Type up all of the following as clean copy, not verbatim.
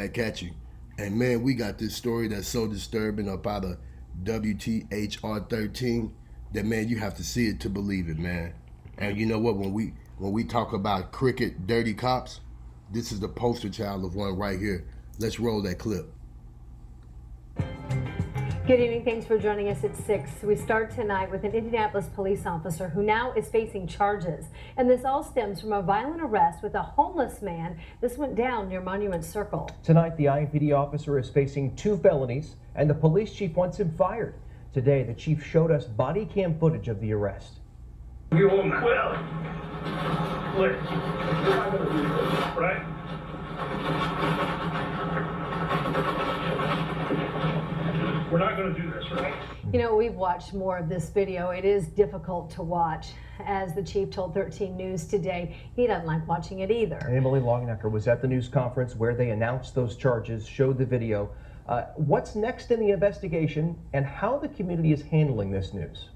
back at you. And man, we got this story that's so disturbing up out of WTHR 13 that, man, you have to see it to believe it, man. And you know what? When we talk about crooked, dirty cops, this is the poster child of one right here. Let's roll that clip. Good evening. Thanks for joining us at 6. We start tonight with an Indianapolis police officer who now is facing charges. And this all stems from a violent arrest with a homeless man. This went down near Monument Circle. Tonight, the IMPD officer is facing 2 felonies, and the police chief wants him fired. Today, the chief showed us body cam footage of the arrest. You hold my well. Look. Right? We're not going to do this, right? You know, we've watched more of this video. It is difficult to watch. As the chief told 13 News today, he doesn't like watching it either. Emily Longnecker was at the news conference where they announced those charges, showed the video. What's next in the investigation and how the community is handling this news?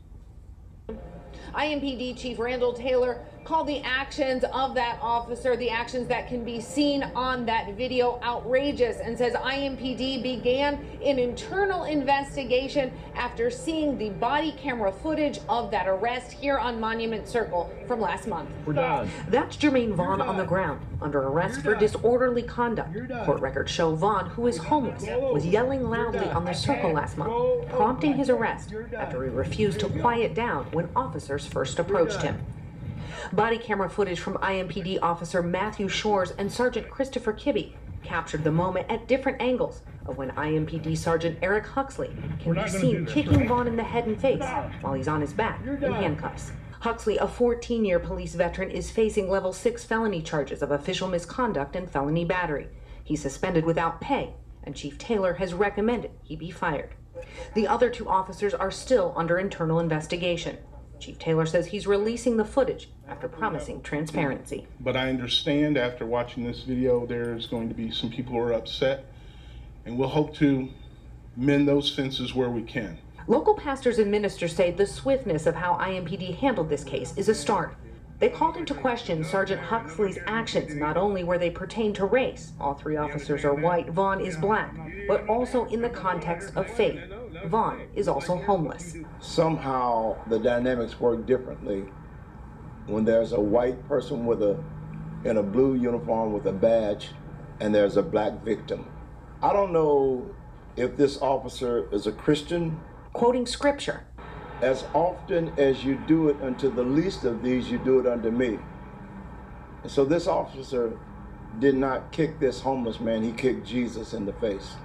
IMPD Chief Randall Taylor called the actions of that officer, the actions that can be seen on that video, outrageous, and says IMPD began an internal investigation after seeing the body camera footage of that arrest here on Monument Circle from last month. We're done. That's Jermaine Vaughn on the ground, under arrest for disorderly conduct. Court records show Vaughn, who is homeless, was yelling loudly on the circle last month, prompting his arrest after he refused to quiet down when officers first approached him. Body camera footage from IMPD officer Matthew Shores and Sergeant Christopher Kibbe captured the moment at different angles of when IMPD Sergeant Eric Huxley can be seen kicking Vaughn in the head and face while he's on his back in handcuffs. Huxley, a 14-year police veteran, is facing level 6 felony charges of official misconduct and felony battery. He's suspended without pay, and Chief Taylor has recommended he be fired. The other 2 officers are still under internal investigation. Chief Taylor says he's releasing the footage after promising transparency. But I understand after watching this video, there's going to be some people who are upset, and we'll hope to mend those fences where we can. Local pastors and ministers say the swiftness of how IMPD handled this case is a start. They called into question Sergeant Huxley's actions. Not only were they pertain to race, all 3 officers are white, Vaughn is black, but also in the context of faith. Vaughn is also homeless. Somehow the dynamics work differently when there's a white person in a blue uniform with a badge and there's a black victim. I don't know if this officer is a Christian. Quoting scripture. As often as you do it unto the least of these, you do it unto me. And so this officer did not kick this homeless man, he kicked Jesus in the face.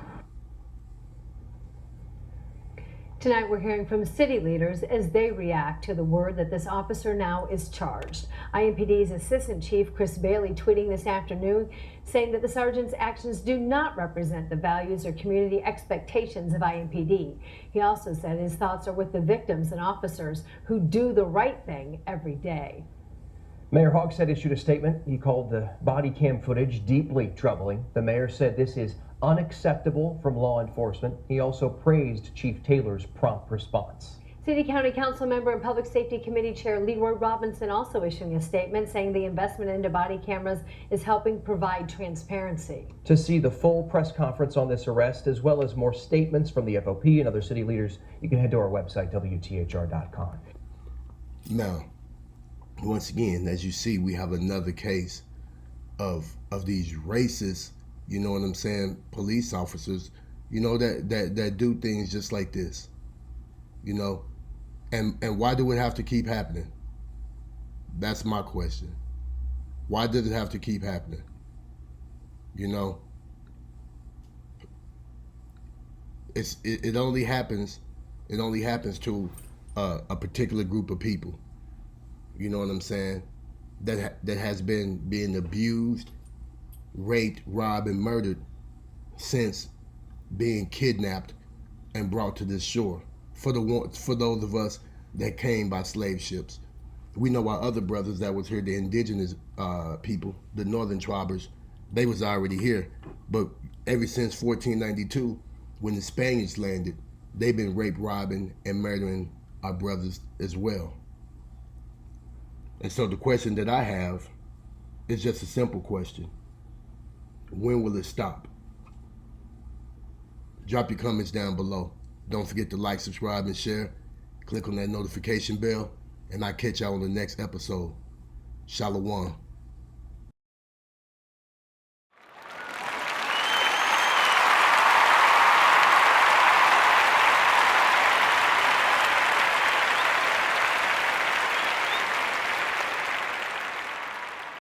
Tonight we're hearing from city leaders as they react to the word that this officer now is charged. IMPD's Assistant Chief Chris Bailey tweeting this afternoon saying that the sergeant's actions do not represent the values or community expectations of IMPD. He also said his thoughts are with the victims and officers who do the right thing every day. Mayor Hogshead issued a statement. He called the body cam footage deeply troubling. The mayor said this is unacceptable from law enforcement. He also praised Chief Taylor's prompt response. City County Council member and Public Safety Committee Chair Leroy Robinson also issuing a statement saying the investment into body cameras is helping provide transparency. To see the full press conference on this arrest, as well as more statements from the FOP and other city leaders, you can head to our website, WTHR.com. Now, once again, as you see, we have another case of these racist, you know what I'm saying, police officers, you know, that do things just like this, you know. And why do it have to keep happening? That's my question. Why does it have to keep happening? You know, it only happens to a particular group of people. You know what I'm saying? That has been being abused, raped, robbed, and murdered since being kidnapped and brought to this shore. For those of us that came by slave ships, we know our other brothers that was here, the indigenous people, the northern tribers, they was already here. But ever since 1492, when the Spaniards landed, they've been rape, robbing, and murdering our brothers as well. And so the question that I have is just a simple question. When will it stop? Drop your comments down below. Don't forget to like, subscribe, and share. Click on that notification bell, and I'll catch y'all on the next episode. Shalom.